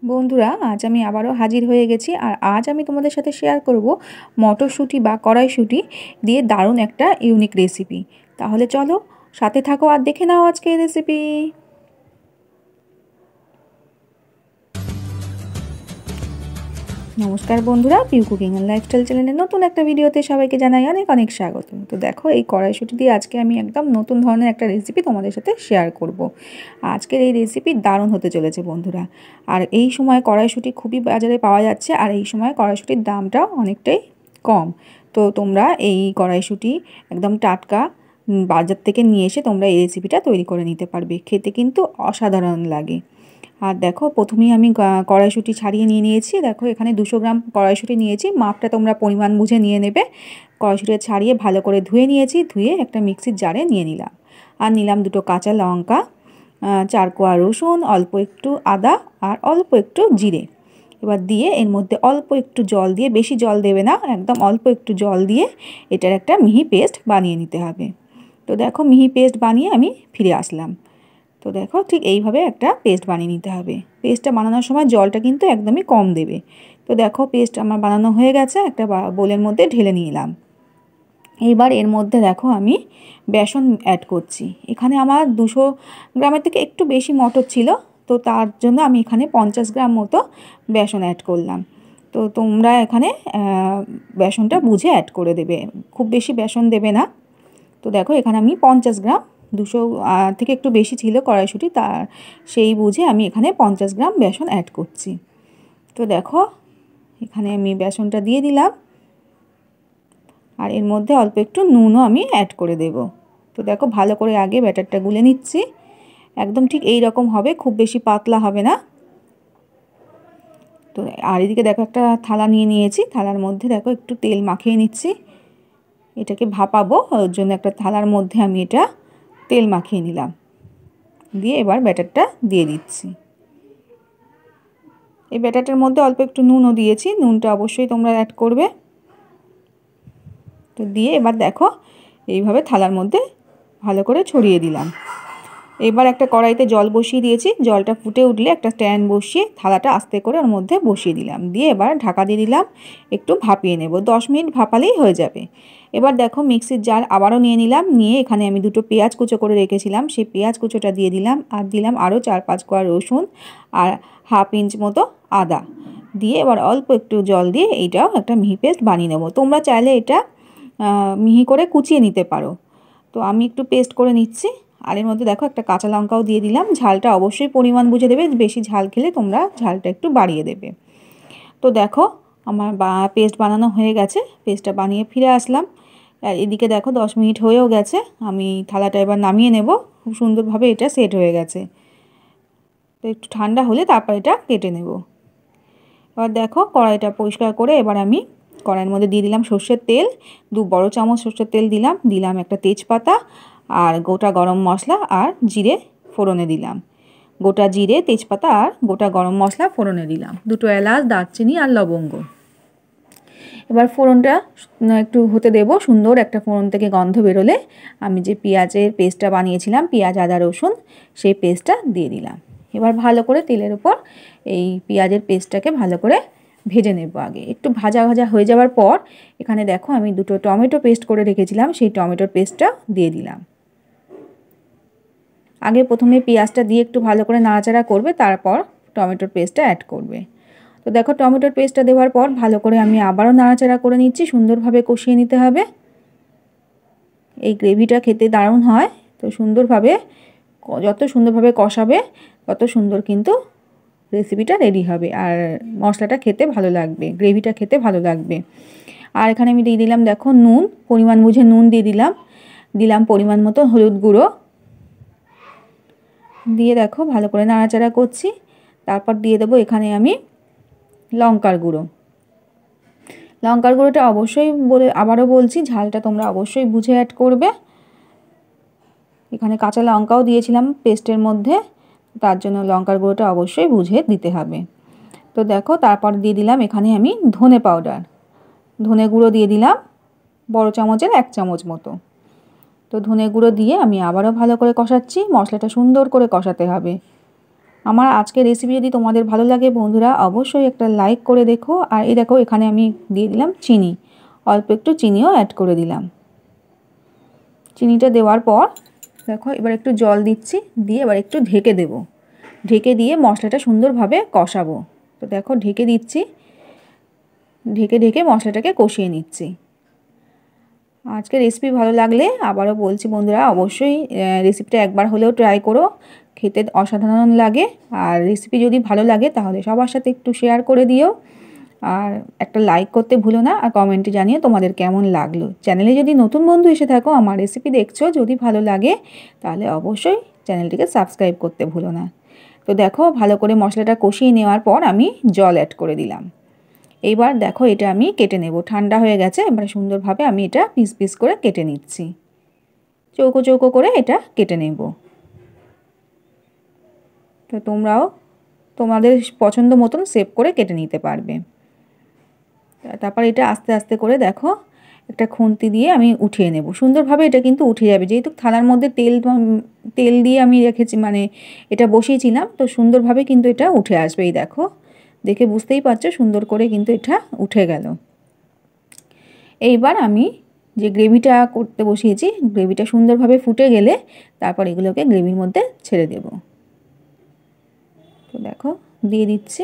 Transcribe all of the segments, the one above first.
বন্ধুরা, আজ আমি আবারও হাজির হয়ে গেছি। আর আজ আমি তোমাদের সাথে শেয়ার করব মটরশুঁটি বা কড়াইশুঁটি দিয়ে দারুণ একটা ইউনিক রেসিপি। তাহলে চলো সাথে থাকো আর দেখে নাও আজকের রেসিপি। নমস্কার বন্ধুরা, পিউ কুকিং অ্যান্ড লাইফস্টাইল চ্যানেলের নতুন একটা ভিডিওতে সবাইকে জানাই অনেক অনেক স্বাগত। তো দেখো, এই কড়াইশুঁটি দিয়ে আজকে আমি একদম নতুন ধরনের একটা রেসিপি তোমাদের সাথে শেয়ার করব। আজকের এই রেসিপি দারুণ হতে চলেছে বন্ধুরা। আর এই সময় কড়াইশুঁটি খুবই বাজারে পাওয়া যাচ্ছে, আর এই সময় কড়াইশুঁটির দামটাও অনেকটাই কম। তো তোমরা এই কড়াইশুঁটি একদম টাটকা বাজার থেকে নিয়ে এসে তোমরা এই রেসিপিটা তৈরি করে নিতে পারবে। খেতে কিন্তু অসাধারণ লাগে। আর দেখো, প্রথমেই আমি কড়াইশুঁটি ছাড়িয়ে নিয়ে নিয়েছি। দেখো, এখানে 200 গ্রাম কড়াইশুঁটি নিয়েছি। মাপটা তোমরা পরিমাণ বুঝে নিয়ে নেবে। কড়াইশুঁটি ছাড়িয়ে ভালো করে ধুয়ে নিয়েছি। ধুয়ে একটা মিক্সির জারে নিয়ে নিলাম। আর নিলাম 2 কাঁচা লঙ্কা, 4 কোয়া রসুন, অল্প একটু আদা আর অল্প একটু জিরে। এবার দিয়ে এর মধ্যে অল্প একটু জল দিয়ে, বেশি জল দেবে না, একদম অল্প একটু জল দিয়ে এটার একটা মিহি পেস্ট বানিয়ে নিতে হবে। তো দেখো, মিহি পেস্ট বানিয়ে আমি ফিরে আসলাম। তো দেখো, ঠিক এইভাবে একটা পেস্ট বানিয়ে নিতে হবে। পেস্টটা বানানোর সময় জলটা কিন্তু একদমই কম দেবে। তো দেখো, পেস্ট আমার বানানো হয়ে গেছে। একটা বোলের মধ্যে ঢেলে নিলাম। এইবার এর মধ্যে দেখো আমি বেসন অ্যাড করছি। এখানে আমার 200 গ্রামের থেকে একটু বেশি মটর ছিল, তো তার জন্য আমি এখানে 50 গ্রাম মতো বেসন অ্যাড করলাম। তো তোমরা এখানে বেসনটা বুঝে অ্যাড করে দেবে, খুব বেশি বেসন দেবে না। তো দেখো, এখানে আমি 50 গ্রাম, 200 থেকে একটু বেশি ছিল কড়াইশুঁটি, তার সেই বুঝে আমি এখানে 50 গ্রাম বেসন অ্যাড করছি। তো দেখো, এখানে আমি বেসনটা দিয়ে দিলাম। আর এর মধ্যে অল্প একটু নুনও আমি অ্যাড করে দেব। তো দেখো, ভালো করে আগে ব্যাটারটা গুলে নিচ্ছি। একদম ঠিক এই রকম হবে, খুব বেশি পাতলা হবে না। তো আর এদিকে দেখো, একটা থালা নিয়ে নিয়েছি। থালার মধ্যে দেখো একটু তেল মাখিয়ে নিচ্ছি। এটাকে ভাপাবো, ওর জন্য একটা থালার মধ্যে আমি এটা তেল মাখিয়ে নিলাম। দিয়ে এবার ব্যাটারটা দিয়ে দিচ্ছি। এই ব্যাটারটার মধ্যে অল্প একটু নুনও দিয়েছি, নুনটা অবশ্যই তোমরা অ্যাড করবে। তো দিয়ে এবার দেখো, এইভাবে থালার মধ্যে ভালো করে ছড়িয়ে দিলাম। এবার একটা কড়াইতে জল বসিয়ে দিয়েছি। জলটা ফুটে উঠলে একটা স্ট্যান্ড বসিয়ে থালাটা আস্তে করে ওর মধ্যে বসিয়ে দিলাম। দিয়ে এবার ঢাকা দিয়ে দিলাম, একটু ভাপিয়ে নেব। 10 মিনিট ভাপালেই হয়ে যাবে। এবার দেখো, মিক্সির জার আবারও নিয়ে নিলাম। নিয়ে এখানে আমি 2 পেঁয়াজ কুচো করে রেখেছিলাম, সেই পেঁয়াজ কুচোটা দিয়ে দিলাম। আর দিলাম আরও 4-5 কোয়া রসুন আর হাফ ইঞ্চ মতো আদা। দিয়ে এবার অল্প একটু জল দিয়ে এইটাও একটা মিহি পেস্ট বানিয়ে নেব। তোমরা চাইলে এটা মিহি করে কুচিয়ে নিতে পারো। তো আমি একটু পেস্ট করে নিচ্ছি। আর এর মধ্যে দেখো, একটা কাঁচা লঙ্কাও দিয়ে দিলাম। ঝালটা অবশ্যই পরিমাণ বুঝে দেবে, বেশি ঝাল খেলে তোমরা ঝালটা একটু বাড়িয়ে দেবে। তো দেখো, আমার পেস্ট বানানো হয়ে গেছে। পেস্টটা বানিয়ে ফিরে আসলাম। আর এদিকে দেখো, 10 মিনিট হয়েও গেছে। আমি থালাটা এবার নামিয়ে নেব। খুব সুন্দরভাবে এটা সেট হয়ে গেছে। তো একটু ঠান্ডা হলে তারপর এটা কেটে নেব। এবার দেখো, কড়াইটা পরিষ্কার করে এবার আমি কড়াইয়ের মধ্যে দিয়ে দিলাম সর্ষের তেল। 2 বড় চামচ সর্ষের তেল দিলাম। দিলাম একটা তেজপাতা আর গোটা গরম মশলা আর জিরে ফোড়নে দিলাম। গোটা জিরে, তেজপাতা আর গোটা গরম মশলা ফোড়নে দিলাম। 2 এলাচ, দারচিনি আর লবঙ্গ। এবার ফোড়নটা একটু হতে দেব। সুন্দর একটা ফোড়ন থেকে গন্ধ বেরোলে আমি যে পেঁয়াজের পেস্টটা বানিয়েছিলাম, পেঁয়াজ আদা রসুন, সেই পেস্টটা দিয়ে দিলাম। এবার ভালো করে তেলের উপর এই পেঁয়াজের পেস্টটাকে ভালো করে ভেজে নেব। আগে একটু ভাজা ভাজা হয়ে যাওয়ার পর এখানে দেখো, আমি 2 টমেটো পেস্ট করে রেখেছিলাম, সেই টমেটোর পেস্টটা দিয়ে দিলাম। আগে প্রথমে পেঁয়াজটা দিয়ে একটু ভালো করে নাড়াচাড়া করবে, তারপর টমেটোর পেস্টটা অ্যাড করবে। তো দেখো, টমেটোর পেস্টটা দেওয়ার পর ভালো করে আমি আবারও নাড়াচাড়া করে নিচ্ছি। সুন্দরভাবে কষিয়ে নিতে হবে। এই গ্রেভিটা খেতে দারুণ হয়। তো সুন্দরভাবে, যত সুন্দরভাবে কষাবে তত সুন্দর কিন্তু রেসিপিটা রেডি হবে। আর মশলাটা খেতে ভালো লাগবে, গ্রেভিটা খেতে ভালো লাগবে। আর এখানে আমি দিয়ে দিলাম দেখো নুন, পরিমাণ বুঝে নুন দিয়ে দিলাম। দিলাম পরিমাণ মতো হলুদ গুঁড়ো। দিয়ে দেখো, ভালো করে নাড়াচাড়া করছি। তারপর দিয়ে দেবো এখানে আমি লঙ্কার গুঁড়ো। লঙ্কার গুঁড়োটা অবশ্যই আবারও বলছি, ঝালটা তোমরা অবশ্যই বুঝে অ্যাড করবে। এখানে কাঁচা লঙ্কাও দিয়েছিলাম পেস্টের মধ্যে, তার জন্য লঙ্কার গুঁড়োটা অবশ্যই বুঝে দিতে হবে। তো দেখো, তারপর দিয়ে দিলাম এখানে আমি ধনে পাউডার। ধনে গুঁড়ো দিয়ে দিলাম বড় চামচের 1 চামচ মতো। তো ধনে গুঁড়ো দিয়ে আমি আবারও ভালো করে কষাচ্ছি। মশলাটা সুন্দর করে কষাতে হবে। আমার আজকের রেসিপি যদি তোমাদের ভালো লাগে বন্ধুরা অবশ্যই একটা লাইক করে দেখো। আর এই দেখো এখানে আমি দিয়ে দিলাম চিনি, অল্প একটু চিনিও অ্যাড করে দিলাম। চিনিটা দেওয়ার পর দেখো এবার একটু জল দিচ্ছি, দিয়ে এবার একটু ঢেকে দেব। ঢেকে দিয়ে মশলাটা সুন্দরভাবে কষাবো। তো দেখো ঢেকে দিচ্ছি, ঢেকে ঢেকে মশলাটাকে কষিয়ে নিচ্ছি। আজকে রেসিপি ভালো লাগলে আবারও বলছি বন্ধুরা অবশ্যই রেসিপিটা একবার হলেও ট্রাই করো, খেতে অসাধারণ লাগে। আর রেসিপি যদি ভালো লাগে তাহলে সবার সাথে একটু শেয়ার করে দিও, আর একটা লাইক করতে ভুলো না, আর কমেন্টে জানিও তোমাদের কেমন লাগলো। চ্যানেলে যদি নতুন বন্ধু এসে থাকো, আমার রেসিপি দেখছো, যদি ভালো লাগে তাহলে অবশ্যই চ্যানেলটিকে সাবস্ক্রাইব করতে ভুলো না। তো দেখো ভালো করে মশলাটা কষিয়ে নেওয়ার পর আমি জল অ্যাড করে দিলাম। এইবার দেখো এটা আমি কেটে নেব, ঠান্ডা হয়ে গেছে। এবার সুন্দরভাবে আমি এটা পিস পিস করে কেটে নিচ্ছি, চৌকো চৌকো করে এটা কেটে নেব। তো তোমরাও তোমাদের পছন্দ মতন শেপ করে কেটে নিতে পারবে। তারপর এটা আস্তে আস্তে করে দেখো একটা খুন্তি দিয়ে আমি উঠিয়ে নেব। সুন্দরভাবে এটা কিন্তু উঠে যাবে, যেহেতু থালার মধ্যে তেল দিয়ে আমি রেখেছি, মানে এটা বসিয়েছিলাম, তো সুন্দরভাবে কিন্তু এটা উঠে আসবে। এই দেখো দেখে বুঝতেই পারছো সুন্দর করে কিন্তু এটা উঠে গেল। এইবার আমি যে গ্রেভিটা করতে বসিয়েছি, গ্রেভিটা সুন্দরভাবে ফুটে গেলে তারপর এগুলোকে গ্রেভির মধ্যে ছেড়ে দেব। তো দেখো দিয়ে দিচ্ছি।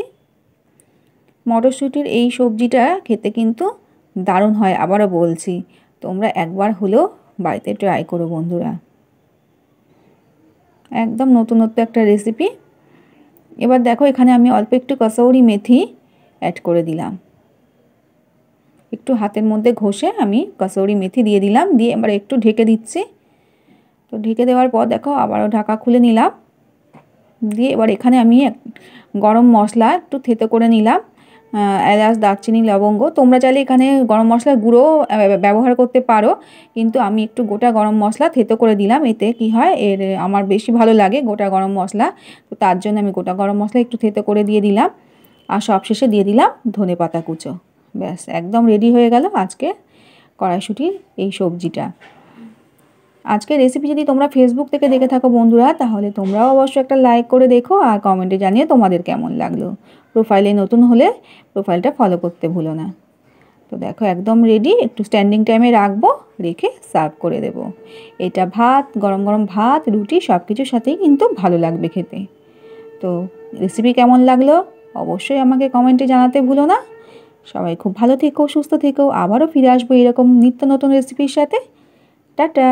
মটরশুঁটির এই সবজিটা খেতে কিন্তু দারুণ হয়, আবারও বলছি তোমরা একবার হলেও বাড়িতে ট্রাই করো বন্ধুরা, একদম নতুনত্ব একটা রেসিপি। এবার দেখো এখানে আমি অল্প একটু কসৌরি মেথি অ্যাড করে দিলাম, একটু হাতের মধ্যে ঘষে আমি কসৌরি মেথি দিয়ে দিলাম, দিয়ে এবার একটু ঢেকে দিচ্ছি। তো ঢেকে দেওয়ার পর দেখো আবারও ঢাকা খুলে নিলাম, দিয়ে এবার এখানে আমি গরম মশলা একটু থেতো করে নিলাম, এলাচ, দারচিনি, লবঙ্গ। তোমরা চাইলে এখানে গরম মশলার গুঁড়ো ব্যবহার করতে পারো, কিন্তু আমি একটু গোটা গরম মশলা থেতো করে দিলাম। এতে কি হয়, আমার বেশি ভালো লাগে গোটা গরম মশলা, তো তার জন্য আমি গোটা গরম মশলা একটু থেতো করে দিয়ে দিলাম। আর সবশেষে দিয়ে দিলাম ধনেপাতা কুচো। ব্যাস একদম রেডি হয়ে গেল আজকে কড়াইশুঁটির এই সবজিটা। আজকের রেসিপি যদি তোমরা ফেসবুক থেকে দেখে থাকো বন্ধুরা, তাহলে তোমরাও অবশ্যই একটা লাইক করে দেখো, আর কমেন্টে জানিয়ে তোমাদের কেমন লাগলো। প্রোফাইলে নতুন হলে প্রোফাইলটা ফলো করতে ভুলো না। তো দেখো একদম রেডি, একটু স্ট্যান্ডিং টাইমে রাখবো, রেখে সার্ভ করে দেব। এটা ভাত, গরম গরম ভাত, রুটি সব কিছুর সাথেই কিন্তু ভালো লাগবে খেতে। তো রেসিপি কেমন লাগলো অবশ্যই আমাকে কমেন্টে জানাতে ভুলো না। সবাই খুব ভালো থেকো, সুস্থ থেকো, আবারও ফিরে আসবো এরকম নিত্য নতুন রেসিপির সাথে। টাটা।